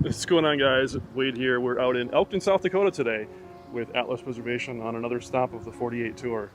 What's going on, guys? Wade here. We're out in Elkton, South Dakota today with Atlas Preservation on another stop of the 48 tour.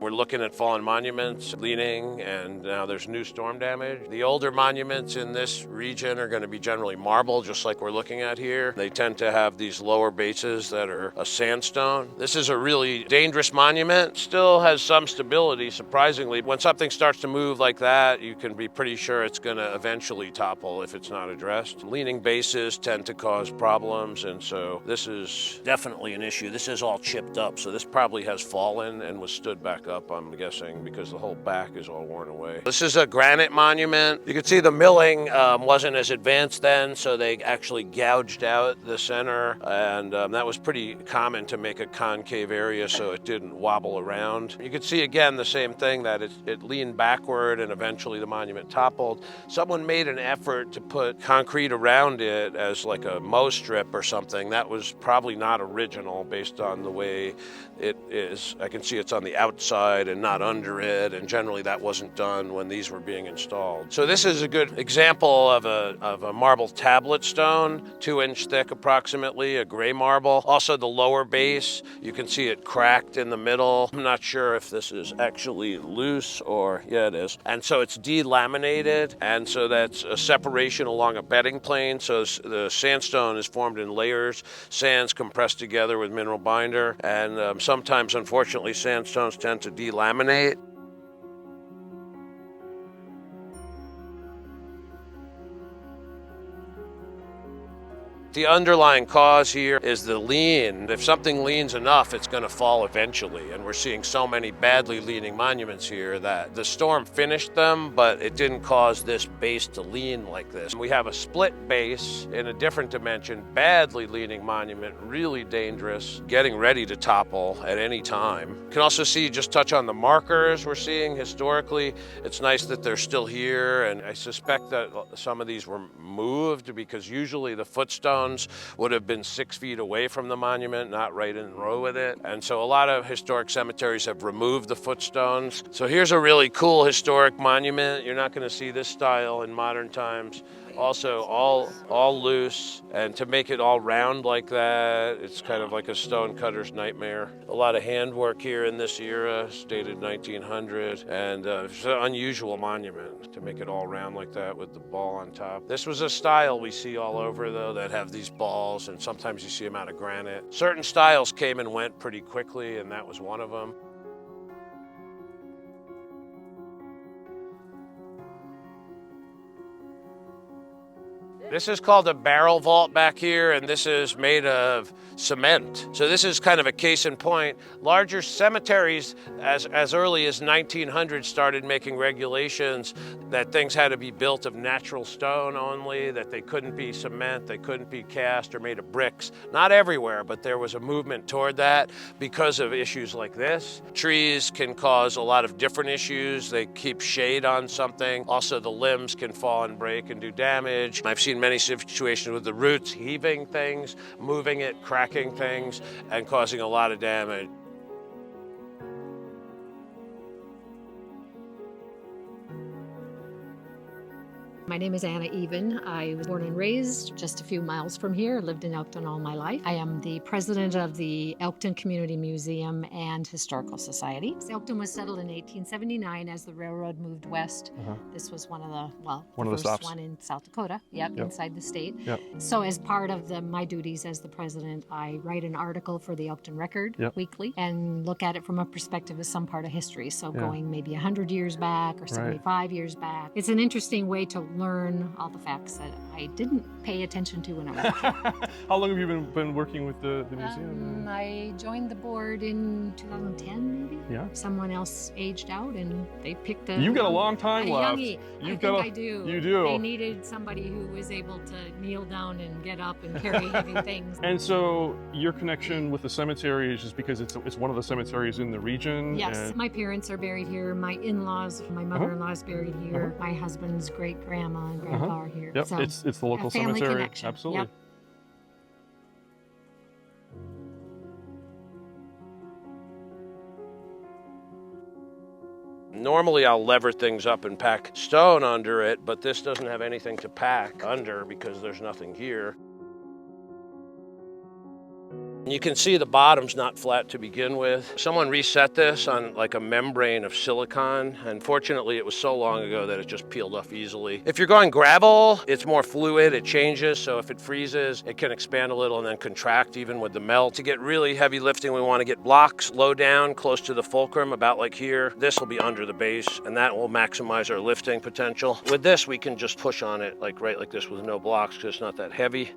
We're looking at fallen monuments, leaning, and now there's new storm damage. The older monuments in this region are going to be generally marble, just like we're looking at here. They tend to have these lower bases that are a sandstone. This is a really dangerous monument. Still has some stability, surprisingly. When something starts to move like that, you can be pretty sure it's going to eventually topple if it's not addressed. Leaning bases tend to cause problems, and so this is definitely an issue. This is all chipped up, so this probably has fallen and was stood back up, I'm guessing, because the whole back is all worn away. This is a granite monument. You can see the milling wasn't as advanced then, so they actually gouged out the center, and that was pretty common to make a concave area so it didn't wobble around. You can see again the same thing, that it leaned backward and eventually the monument toppled. Someone made an effort to put concrete around it as like a mow strip or something. That was probably not original based on the way it is. I can see it's on the outside and not under it, and generally that wasn't done when these were being installed. So this is a good example of a marble tablet stone, 2-inch thick approximately, a gray marble. Also the lower base, you can see it cracked in the middle. I'm not sure if this is actually loose or, yeah, it is. And so it's delaminated, and so that's a separation along a bedding plane. So the sandstone is formed in layers, sands compressed together with mineral binder, and sometimes, unfortunately, sandstones tend to delaminate. The underlying cause here is the lean. If something leans enough, it's going to fall eventually. And we're seeing so many badly leaning monuments here that the storm finished them, but it didn't cause this base to lean like this. We have a split base in a different dimension, badly leaning monument, really dangerous, getting ready to topple at any time. You can also see, just touch on the markers we're seeing historically. It's nice that they're still here, and I suspect that some of these were moved because usually the footstones would have been 6 feet away from the monument, not right in row with it. And so a lot of historic cemeteries have removed the footstones. So here's a really cool historic monument. You're not going to see this style in modern times. Also all loose, and to make it all round like that, it's kind of like a stone cutter's nightmare. A lot of handwork here in this era, dated 1900, and it's an unusual monument to make it all round like that with the ball on top. This was a style we see all over, though, that have these balls, and sometimes you see them out of granite. Certain styles came and went pretty quickly, and that was one of them. This is called a barrel vault back here, and this is made of cement. So this is kind of a case in point. Larger cemeteries, as early as 1900, started making regulations that things had to be built of natural stone only, that they couldn't be cement, they couldn't be cast or made of bricks. Not everywhere, but there was a movement toward that because of issues like this. Trees can cause a lot of different issues. They keep shade on something. Also, the limbs can fall and break and do damage. I've seen many situations with the roots heaving things, moving it, cracking things, and causing a lot of damage. My name is Anna Even. I was born and raised just a few miles from here, lived in Elkton all my life. I am the president of the Elkton Community Museum and Historical Society. Elkton was settled in 1879 as the railroad moved west. This was one of the first stops. one in South Dakota, inside the state. Yep. So as part of my duties as the president, I write an article for the Elkton Record weekly and look at it from a perspective of some part of history. So going maybe 100 years back or 75 years back. It's an interesting way to learn all the facts that I didn't pay attention to when I was a kid. How long have you been working with the museum? I joined the board in 2010, maybe. Yeah. Someone else aged out, and they picked a. You've got a long time left. Youngie. I do. You do. They needed somebody who was able to kneel down and get up and carry heavy things. And so your connection with the cemetery is just because it's one of the cemeteries in the region? Yes. My parents are buried here. My in-laws, my mother-in-law is buried here. My husband's great-grandma and grandpa are here. Yep. So it's the local family cemetery. connection. Absolutely. Yep. Normally I'll lever things up and pack stone under it, but this doesn't have anything to pack under because there's nothing here. You can see the bottom's not flat to begin with. Someone reset this on like a membrane of silicone, and fortunately it was so long ago that it just peeled off easily. If you're going gravel, it's more fluid, it changes, so if it freezes, it can expand a little and then contract even with the melt. To get really heavy lifting, we want to get blocks low down, close to the fulcrum, about like here. This will be under the base, and that will maximize our lifting potential. With this, we can just push on it like right like this with no blocks because it's not that heavy.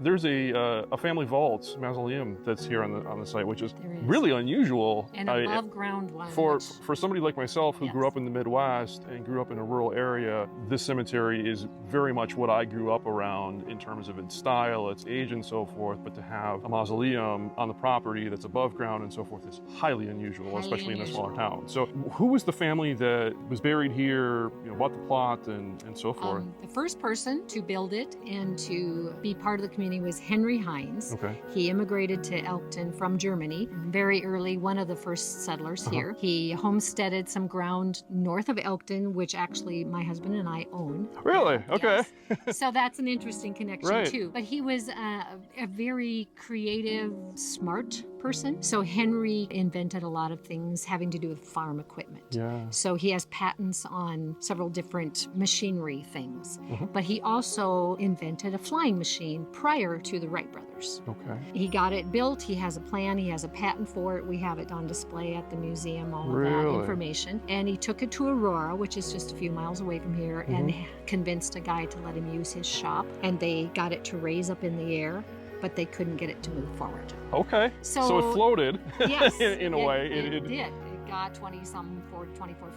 There's a family vault mausoleum that's here on the site, which is really unusual. And above ground one. For somebody like myself who Yes. grew up in the Midwest and grew up in a rural area, this cemetery is very much what I grew up around in terms of its style, its age, and so forth. But to have a mausoleum on the property that's above ground and so forth is highly unusual, especially in a smaller town. So, who was the family that was buried here? Bought the plot and so forth. The first person to build it and to be part of the community was Henry Hines. Okay. He immigrated to Elkton from Germany, very early, one of the first settlers here. He homesteaded some ground north of Elkton, which actually my husband and I own. Really? Okay. Yes. So that's an interesting connection Right. too. But he was a very creative, smart person. So Henry invented a lot of things having to do with farm equipment. Yeah. So he has patents on several different machinery things. But he also invented a flying machine prior to the Wright brothers. Okay. He got it built, he has a plan, he has a patent for it. We have it on display at the museum, all of that Really? information. And he took it to Aurora, which is just a few miles away from here, and convinced a guy to let him use his shop. And they got it to raise up in the air, but they couldn't get it to move forward. Okay. So it floated. Yes, in a way. It did. It got 24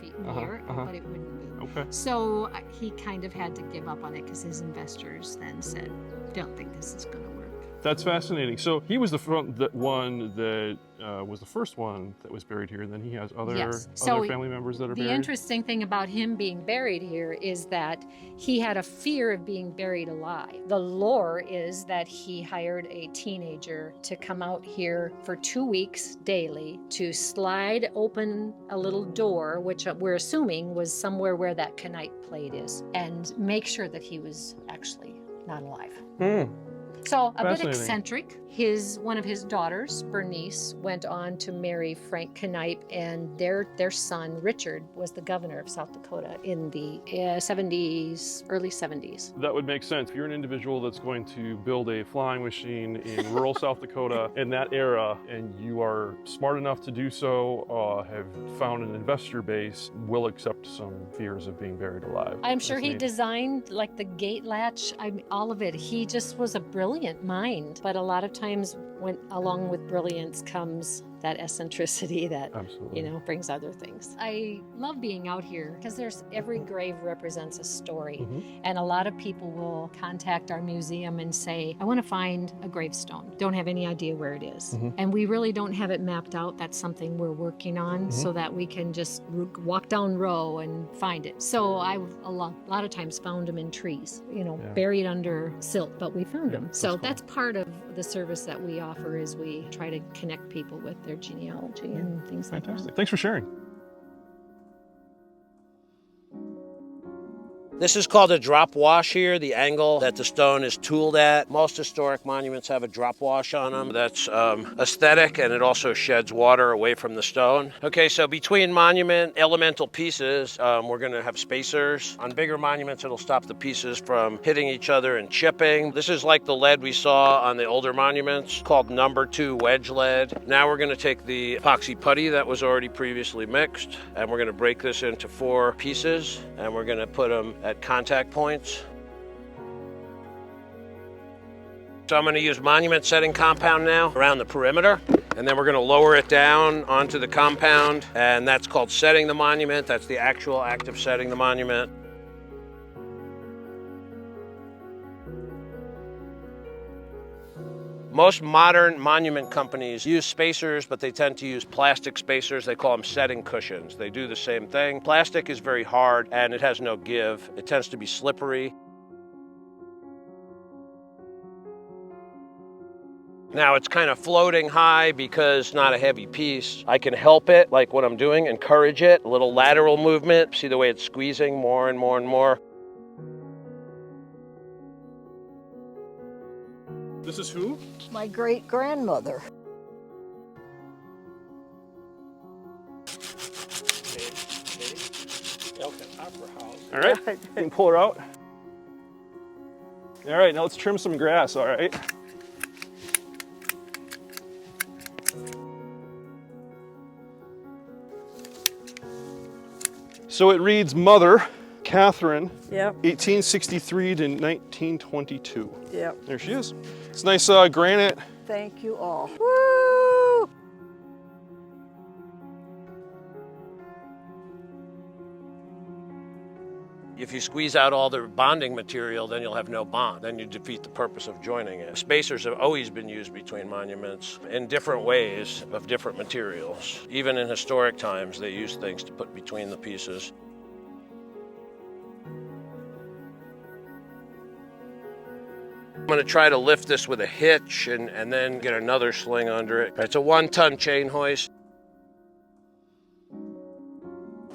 feet in the air, but it wouldn't move. Okay. So he kind of had to give up on it because his investors then said, "Don't think this is going to work." That's fascinating. So he was the one that was the first one that was buried here, and then he has other family members that are buried? The interesting thing about him being buried here is that he had a fear of being buried alive. The lore is that he hired a teenager to come out here for 2 weeks daily to slide open a little door, which we're assuming was somewhere where that Knight plate is, and make sure that he was actually not alive. So a bit eccentric. One of his daughters, Bernice, went on to marry Frank Knight, and their son, Richard, was the governor of South Dakota in the early 70s. That would make sense. If you're an individual that's going to build a flying machine in rural South Dakota in that era, and you are smart enough to do so, have found an investor base, will accept some fears of being buried alive. I'm sure he designed like the gate latch, all of it. He just was a brilliant mind, but a lot of times along with brilliance comes that eccentricity that brings other things. I love being out here because every grave represents a story, and a lot of people will contact our museum and say, "I want to find a gravestone. Don't have any idea where it is." And we really don't have it mapped out. That's something we're working on so that we can just walk down row and find it. So I a lot of times found them in trees, buried under silt, but we found them. So that's part of the service that we offer, is we try to connect people with their genealogy and things like that. Fantastic. Thanks for sharing. This is called a drop wash here, the angle that the stone is tooled at. Most historic monuments have a drop wash on them. That's aesthetic, and it also sheds water away from the stone. Okay, so between monument elemental pieces, we're gonna have spacers. On bigger monuments, it'll stop the pieces from hitting each other and chipping. This is like the lead we saw on the older monuments, called number 2 wedge lead. Now we're gonna take the epoxy putty that was already previously mixed, and we're gonna break this into 4 pieces, and we're gonna put them at contact points. So I'm going to use monument setting compound now around the perimeter, and then we're going to lower it down onto the compound, and that's called setting the monument. That's the actual act of setting the monument. Most modern monument companies use spacers, but they tend to use plastic spacers. They call them setting cushions. They do the same thing. Plastic is very hard and it has no give. It tends to be slippery. Now it's kind of floating high because it's not a heavy piece. I can help it, like what I'm doing, encourage it, a little lateral movement. See the way it's squeezing more and more and more. This is who? My great-grandmother. Elkton Opera House. All right, you can pull her out. All right, now let's trim some grass, all right? So it reads Mother, Catherine, Yep. 1863 to 1922. Yep. There she is. It's nice granite. Thank you all. Woo! If you squeeze out all the bonding material, then you'll have no bond. Then you defeat the purpose of joining it. Spacers have always been used between monuments in different ways of different materials. Even in historic times, they used things to put between the pieces. I'm going to try to lift this with a hitch and then get another sling under it. It's a 1-ton chain hoist.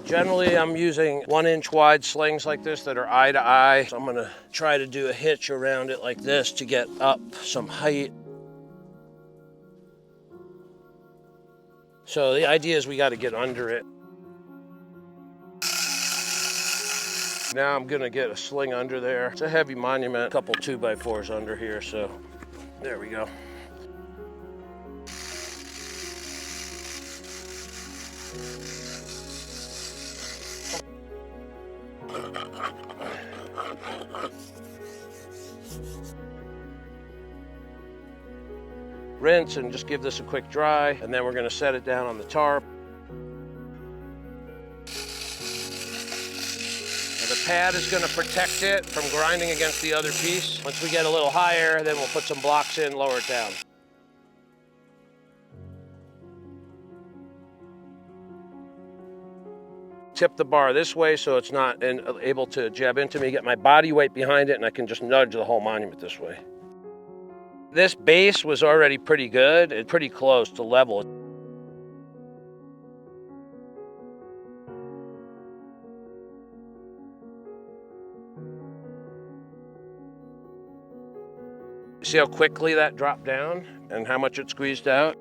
Generally, I'm using 1-inch wide slings like this that are eye to eye. So I'm gonna try to do a hitch around it like this to get up some height. So the idea is we gotta get under it. Now I'm gonna get a sling under there. It's a heavy monument, a couple 2x4s under here, so there we go. Rinse and just give this a quick dry, and then we're going to set it down on the tarp. Now the pad is going to protect it from grinding against the other piece. Once we get a little higher, then we'll put some blocks in, lower it down. Tip the bar this way so it's not able to jab into me, get my body weight behind it, and I can just nudge the whole monument this way. This base was already pretty good and pretty close to level. See how quickly that dropped down and how much it squeezed out?